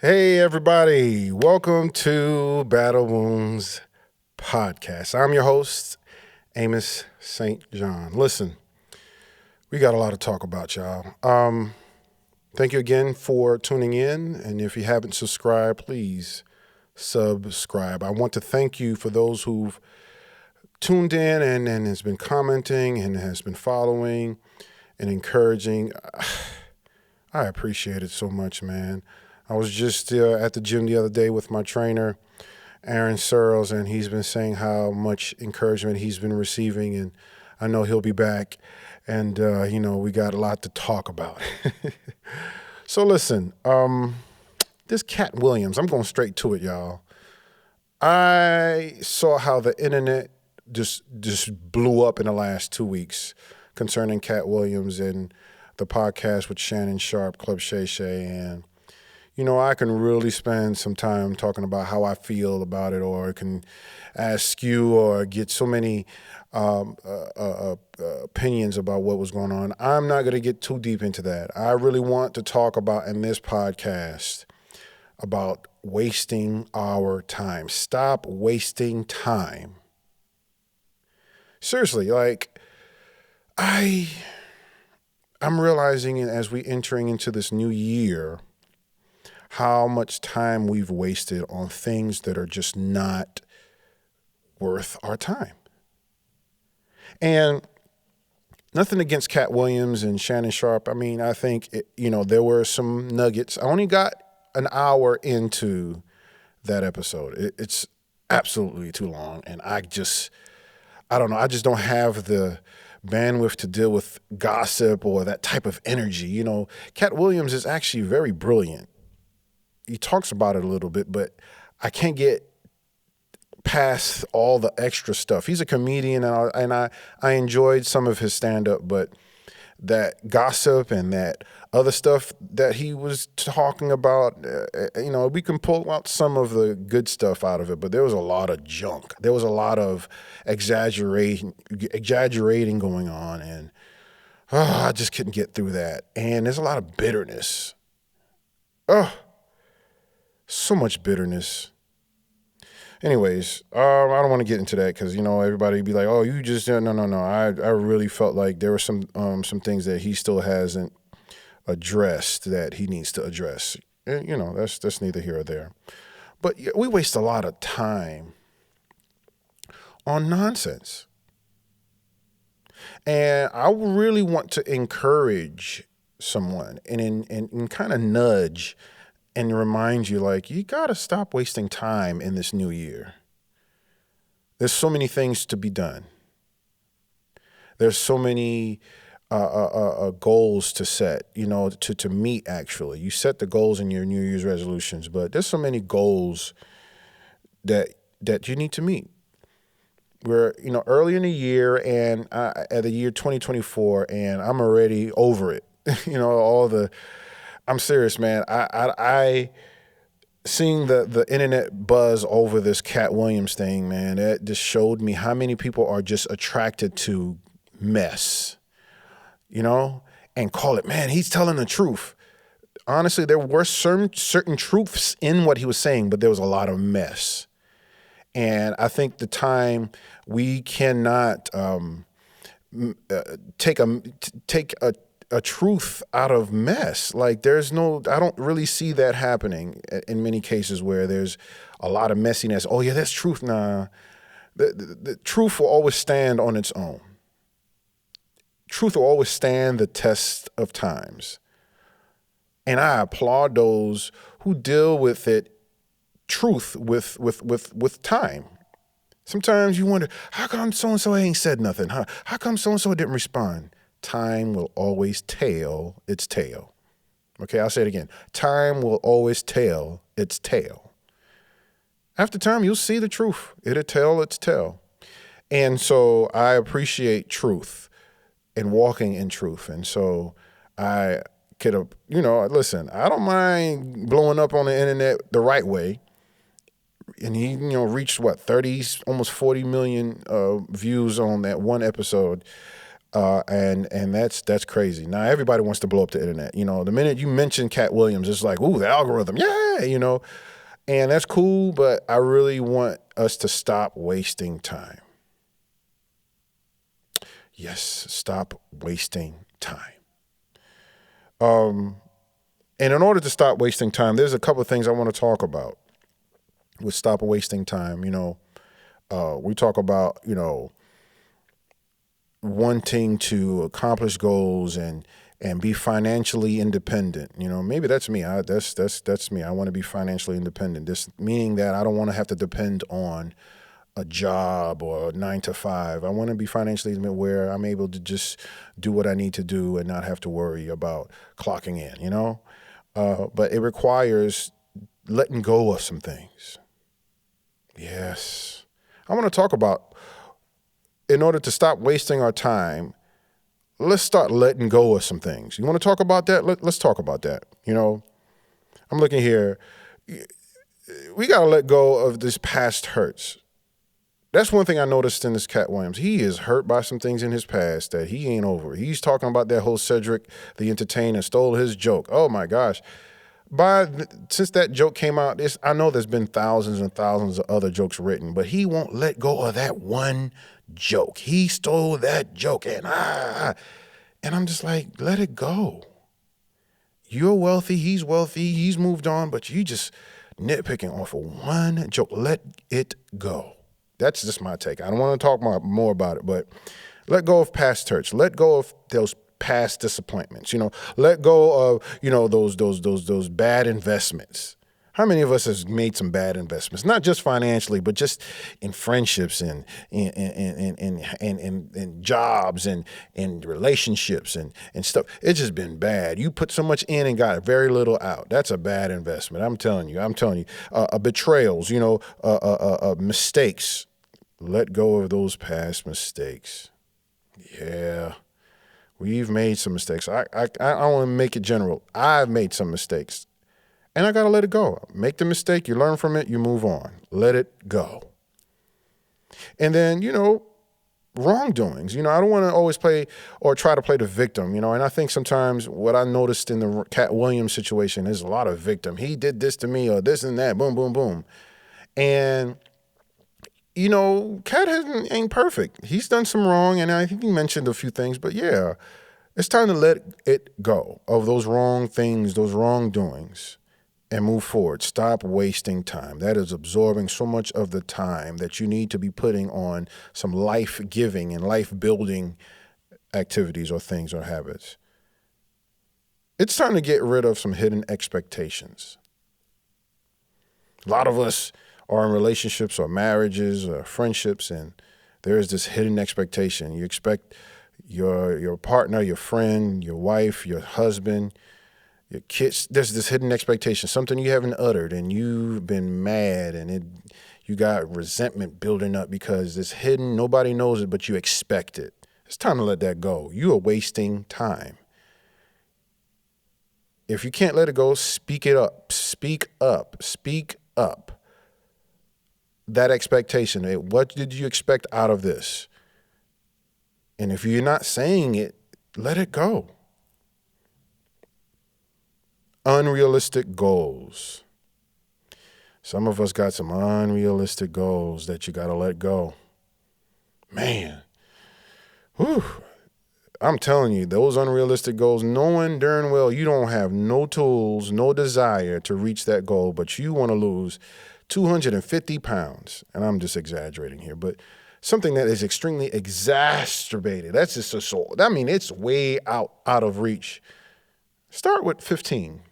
Hey, everybody. Welcome to Battle Wounds Podcast. I'm your host, Amos St. John. Listen, we got a lot to talk about, y'all. Thank you again for tuning in. And if you haven't subscribed, please subscribe. I want to thank you for those who've tuned in and has been commenting and has been following and encouraging. I appreciate it so much, man. I was just at the gym the other day with my trainer, Aaron Searles, and he's been saying how much encouragement he's been receiving, and I know he'll be back. And, we got a lot to talk about. So listen, this Cat Williams, I'm going straight to it, y'all. I saw how the internet just blew up in the last 2 weeks concerning Cat Williams and the podcast with Shannon Sharpe, Club Shay Shay, and I can really spend some time talking about how I feel about it, or I can ask you or get so many opinions about what was going on. I'm not going to get too deep into that. I really want to talk about in this podcast about wasting our time. Stop wasting time. Seriously, I'm realizing as we entering into this new year, how much time we've wasted on things that are just not worth our time. And nothing against Cat Williams and Shannon Sharpe. I mean, I think, there were some nuggets. I only got an hour into that episode. It's absolutely too long. And I don't know. I just don't have the bandwidth to deal with gossip or that type of energy. Cat Williams is actually very brilliant. He talks about it a little bit, but I can't get past all the extra stuff. He's a comedian, and I enjoyed some of his stand-up, but that gossip and that other stuff that he was talking about, we can pull out some of the good stuff out of it, but there was a lot of junk. There was a lot of exaggerating going on, and I just couldn't get through that. And there's a lot of bitterness. So much bitterness. Anyways, I don't want to get into that because, everybody be like, oh, you just, no. I really felt like there were some things that he still hasn't addressed that he needs to address. And, that's neither here or there. But we waste a lot of time on nonsense. And I really want to encourage someone and kind of nudge and remind you, you got to stop wasting time in this new year. There's so many things to be done. There's so many goals to set, to meet, actually. You set the goals in your New Year's resolutions, but there's so many goals that you need to meet. We're, early in the year and at the year 2024, and I'm already over it. I'm serious, man. I seeing the internet buzz over this Cat Williams thing, man, it just showed me how many people are just attracted to mess, and call it, man, he's telling the truth. Honestly, there were certain truths in what he was saying, but there was a lot of mess. And I think the time we cannot take a truth out of mess. I don't really see that happening in many cases where there's a lot of messiness. Oh yeah, that's truth. Nah, the truth will always stand on its own. Truth will always stand the test of times. And I applaud those who deal with truth with time. Sometimes you wonder, how come so-and-so ain't said nothing? How come so-and-so didn't respond? Time will always tell its tale. Okay, I'll say it again. Time will always tell its tale. After time, you'll see the truth. It'll tell its tale. And so I appreciate truth and walking in truth. And so I could have, listen, I don't mind blowing up on the internet the right way. And he, reached 30, almost 40 million views on that one episode. And that's crazy. Now everybody wants to blow up the internet. The minute you mention Cat Williams, it's like, ooh, the algorithm, yeah. And that's cool, but I really want us to stop wasting time. Yes, stop wasting time. And in order to stop wasting time, there's a couple of things I want to talk about with stop wasting time. We talk about, wanting to accomplish goals and be financially independent. Maybe that's me. That's me. I want to be financially independent. This meaning that I don't want to have to depend on a job or a 9 to 5. I want to be financially independent where I'm able to just do what I need to do and not have to worry about clocking in, but it requires letting go of some things. Yes. I want to talk about, in order to stop wasting our time, let's start letting go of some things. You want to talk about that? Let's talk about that. I'm looking here. We got to let go of this past hurts. That's one thing I noticed in this Cat Williams. He is hurt by some things in his past that he ain't over. He's talking about that whole Cedric the Entertainer stole his joke. Oh my gosh. Since that joke came out, I know there's been thousands and thousands of other jokes written, but he won't let go of that one joke. He stole that joke, and I'm just like, let it go. You're wealthy, he's moved on, but you just nitpicking off of one joke. Let it go. That's just my take. I don't want to talk more about it, but let go of past hurts. Let go of those past disappointments. Let go of those bad investments. How many of us has made some bad investments? Not just financially, but just in friendships and in jobs and in relationships and stuff. It's just been bad. You put so much in and got very little out. That's a bad investment. I'm telling you. Betrayals. Mistakes. Let go of those past mistakes. Yeah. We've made some mistakes. I want to make it general. I've made some mistakes. And I got to let it go. Make the mistake, you learn from it, you move on. Let it go. And then, wrongdoings. I don't want to always play or try to play the victim, and I think sometimes what I noticed in the Cat Williams situation is a lot of victim. He did this to me or this and that, boom, boom, boom. And Cat ain't perfect. He's done some wrong, and I think he mentioned a few things, but yeah, it's time to let it go of those wrong things, those wrongdoings, and move forward. Stop wasting time. That is absorbing so much of the time that you need to be putting on some life-giving and life-building activities or things or habits. It's time to get rid of some hidden expectations. A lot of us are in relationships or marriages or friendships, and there is this hidden expectation. You expect your partner, your friend, your wife, your husband, your kids, there's this hidden expectation, something you haven't uttered, and you've been mad, and you got resentment building up because it's hidden, nobody knows it, but you expect it. It's time to let that go. You are wasting time. If you can't let it go, speak it up. Speak up. Speak up. That expectation. What did you expect out of this? And if you're not saying it, let it go. Unrealistic goals. Some of us got some unrealistic goals that you got to let go. Man. Whew. I'm telling you, those unrealistic goals, knowing darn well you don't have no tools, no desire to reach that goal, but you want to lose 250 pounds. And I'm just exaggerating here, but something that is extremely exacerbated. That's just it's way out of reach. Start with 15.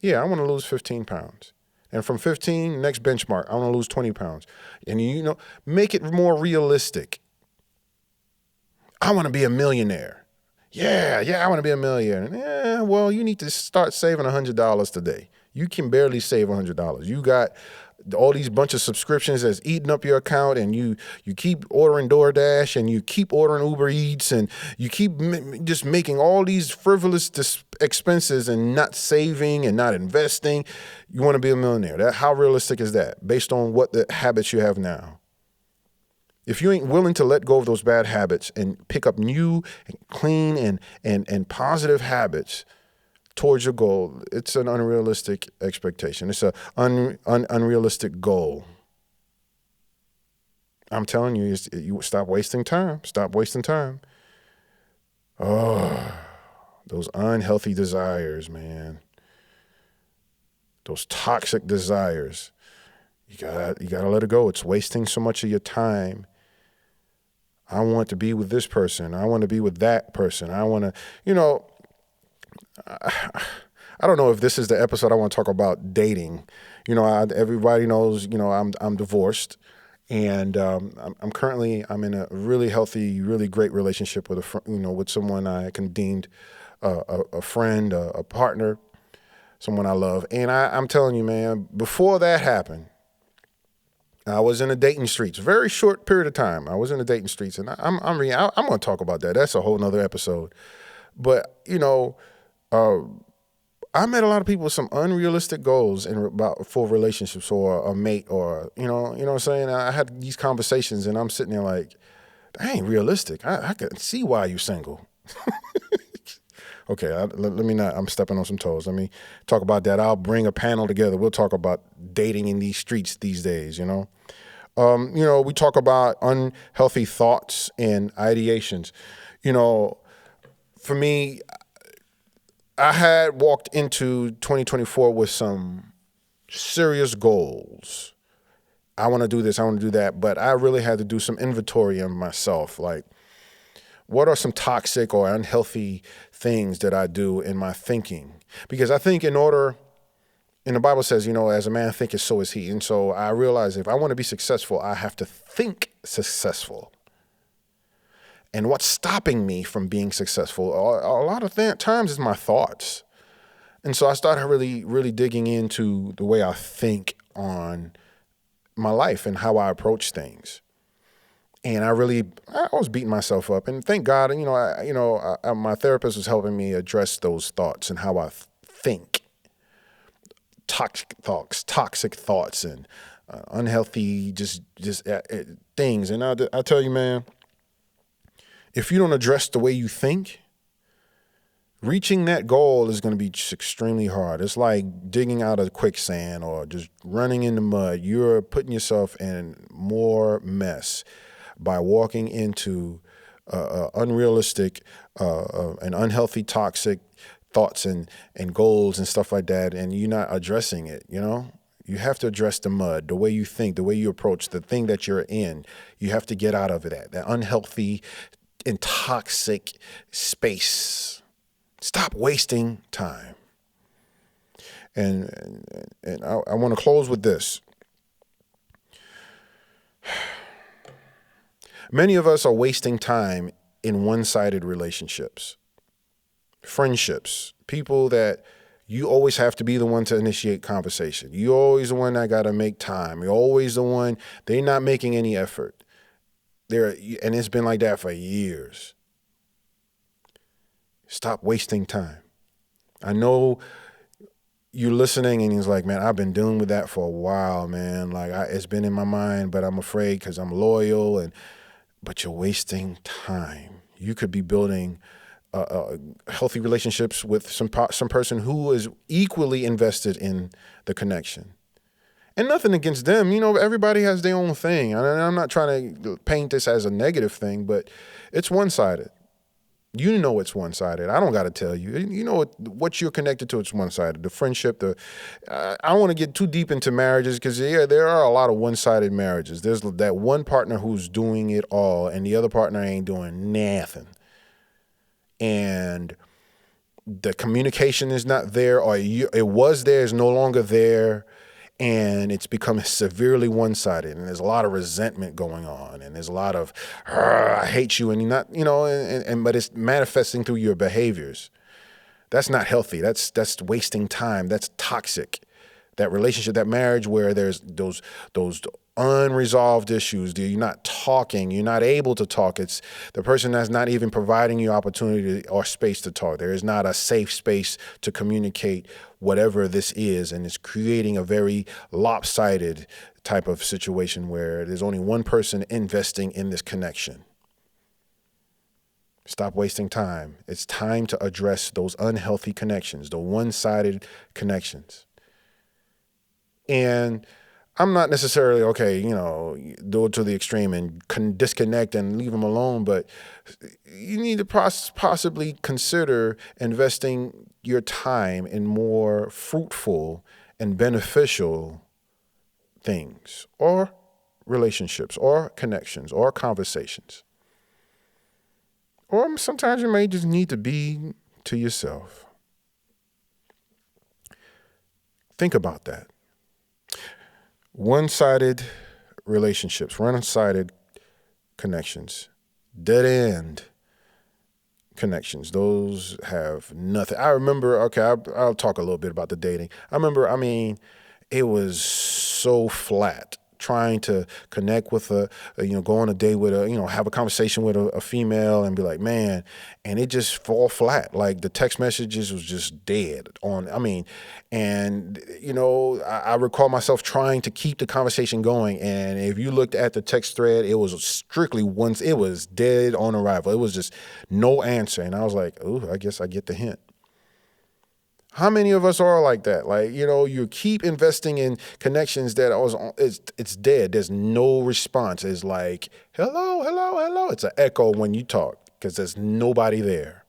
Yeah, I want to lose 15 pounds. And from 15, next benchmark, I want to lose 20 pounds. And, make it more realistic. I want to be a millionaire. Yeah, I want to be a millionaire. Yeah, well, you need to start saving $100 today. You can barely save $100. You got all these bunch of subscriptions that's eating up your account, and you keep ordering DoorDash, and you keep ordering Uber Eats, and you keep just making all these frivolous expenses and not saving and not investing. You want to be a millionaire. How realistic is that based on what the habits you have now? If you ain't willing to let go of those bad habits and pick up new and clean and positive habits towards your goal, it's an unrealistic expectation. It's an unrealistic goal. I'm telling you, you stop wasting time. Stop wasting time. Oh, those unhealthy desires, man. Those toxic desires. You gotta let it go. It's wasting so much of your time. I want to be with this person. I want to be with that person. I want to, I don't know if this is the episode I want to talk about dating. Everybody knows, I'm divorced, and I'm currently in a really healthy, really great relationship with with someone I can deemed a friend, a partner, someone I love. And I'm telling you, man, before that happened, I was in the dating streets, very short period of time. I was in the dating streets, and I'm going to talk about that. That's a whole nother episode. But, I met a lot of people with some unrealistic goals for relationships or a mate or, you know what I'm saying? I had these conversations, and I'm sitting there like, that ain't realistic. I can see why you're single. Okay, let me not, I'm stepping on some toes. Let me talk about that. I'll bring a panel together. We'll talk about dating in these streets these days, we talk about unhealthy thoughts and ideations. For me, I had walked into 2024 with some serious goals. I want to do this, I want to do that, but I really had to do some inventory on myself. Like, what are some toxic or unhealthy things that I do in my thinking? Because I think and the Bible says, as a man thinketh, so is he. And so I realize if I want to be successful, I have to think successful. And what's stopping me from being successful a lot of times is my thoughts. And so I started really, really digging into the way I think on my life and how I approach things. And I was beating myself up. And thank God, my therapist was helping me address those thoughts and how I think. Toxic thoughts, and unhealthy just things. And I tell you, man, if you don't address the way you think, reaching that goal is going to be just extremely hard. It's like digging out of quicksand or just running in the mud. You're putting yourself in more mess by walking into unrealistic and unhealthy, toxic thoughts and goals and stuff like that, and you're not addressing it. You have to address the mud, the way you think, the way you approach the thing that you're in. You have to get out of that unhealthy and toxic space. Stop wasting time. And I want to close with this. Many of us are wasting time in one-sided relationships, friendships, people that you always have to be the one to initiate conversation. You're always the one that got to make time. You're always the one, they're not making any effort. And it's been like that for years. Stop wasting time. I know you're listening and he's like, man, I've been dealing with that for a while, man. Like it's been in my mind, but I'm afraid because I'm loyal but you're wasting time. You could be building healthy relationships with some person who is equally invested in the connection. And nothing against them. Everybody has their own thing. And I'm not trying to paint this as a negative thing, but it's one-sided. It's one-sided. I don't got to tell you. What you're connected to, it's one-sided. The friendship, I don't want to get too deep into marriages because, there are a lot of one-sided marriages. There's that one partner who's doing it all and the other partner ain't doing nothing. And the communication is not there, or it was there, is no longer there. And it's become severely one-sided, and there's a lot of resentment going on, and there's a lot of I hate you, and you're not, but it's manifesting through your behaviors. That's not healthy. That's wasting time. That's toxic. that relationship, that marriage where there's those unresolved issues. You're not talking. You're not able to talk. It's the person that's not even providing you opportunity or space to talk. There is not a safe space to communicate whatever this is, and it's creating a very lopsided type of situation where there's only one person investing in this connection. Stop wasting time. It's time to address those unhealthy connections, the one-sided connections. And I'm not necessarily, do it to the extreme and disconnect and leave them alone, but you need to possibly consider investing your time in more fruitful and beneficial things or relationships or connections or conversations. Or sometimes you may just need to be to yourself. Think about that. One-sided relationships, one-sided connections, dead-end connections, those have nothing. I remember, I'll talk a little bit about the dating. It was so flat. Trying to connect with go on a date with have a conversation with a female and be like, man, and it just fall flat. Like the text messages was just dead I recall myself trying to keep the conversation going. And if you looked at the text thread, it was strictly it was dead on arrival. It was just no answer. And I was like, ooh, I guess I get the hint. How many of us are like that? You keep investing in connections that it's dead. There's no response. It's like, hello, hello, hello. It's an echo when you talk because there's nobody there.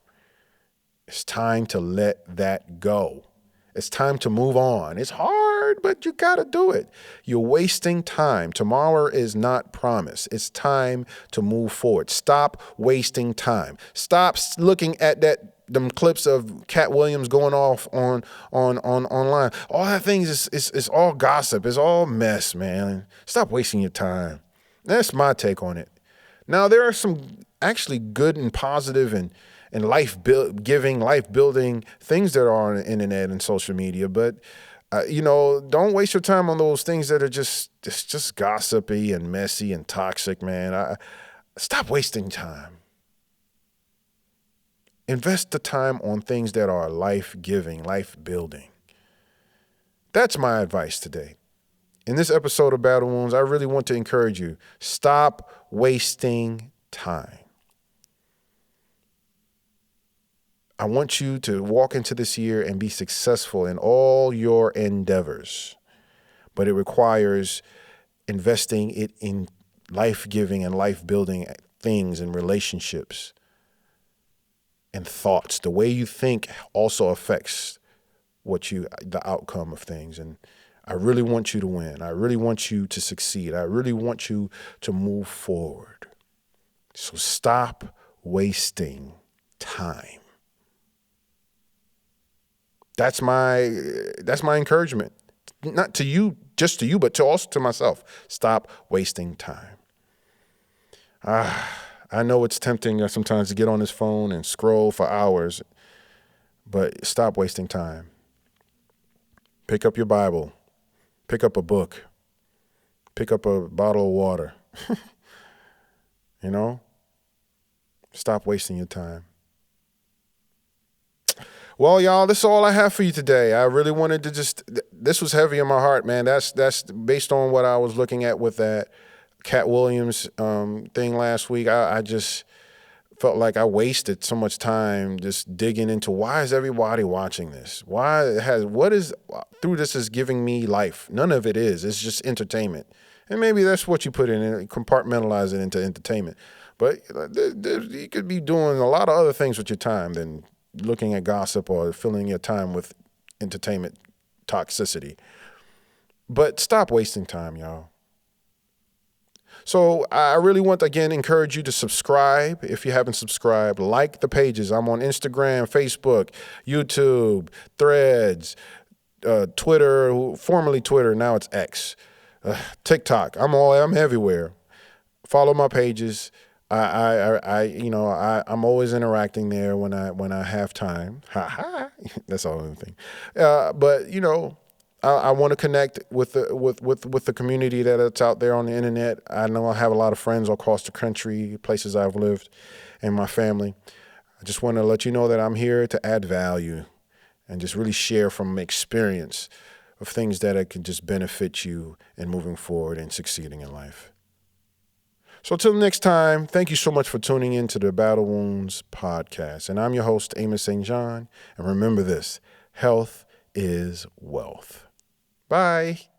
It's time to let that go. It's time to move on. It's hard, but you got to do it. You're wasting time. Tomorrow is not promised. It's time to move forward. Stop wasting time. Stop looking at them clips of Cat Williams going off on online. All that things is all gossip. It's all mess, man. Stop wasting your time. That's my take on it. Now, there are some actually good and positive and life-giving, life-building things that are on the internet and social media, but don't waste your time on those things that are just gossipy and messy and toxic, man. Stop wasting time. Invest the time on things that are life-giving, life-building. That's my advice today. In this episode of Battle Wounds, I really want to encourage you. Stop wasting time. I want you to walk into this year and be successful in all your endeavors. But it requires investing it in life-giving and life-building things and relationships and thoughts. The way you think also affects the outcome of things. And I really want you to win. I really want you to succeed. I really want you to move forward. So stop wasting time. That's my encouragement. Not to you, just to you, but also to myself. Stop wasting time. I know it's tempting sometimes to get on this phone and scroll for hours, but stop wasting time. Pick up your Bible. Pick up a book. Pick up a bottle of water. Stop wasting your time. Well, y'all, this is all I have for you today. I really wanted to this was heavy in my heart, man. That's based on what I was looking at with that Cat Williams thing last week. I just felt like I wasted so much time just digging into why is everybody watching this? What is through this is giving me life? None of it is. It's just entertainment. And maybe that's what you put in and compartmentalize it into entertainment. But you could be doing a lot of other things with your time than looking at gossip or filling your time with entertainment toxicity. But stop wasting time, y'all. So I really want to, again, encourage you to subscribe if you haven't subscribed. Like the pages. I'm on Instagram, Facebook, YouTube, Threads, Twitter, formerly Twitter, now it's X, TikTok. I'm everywhere. Follow my pages. I'm always interacting there when I have time. Ha ha. That's all the thing. But I want to connect with the community that's out there on the internet. I know I have a lot of friends across the country, places I've lived, and my family. I just want to let you know that I'm here to add value and just really share from experience of things that can just benefit you in moving forward and succeeding in life. So till next time, thank you so much for tuning in to the Battle Wounds podcast. And I'm your host, Amos St. John. And remember this, health is wealth. Bye.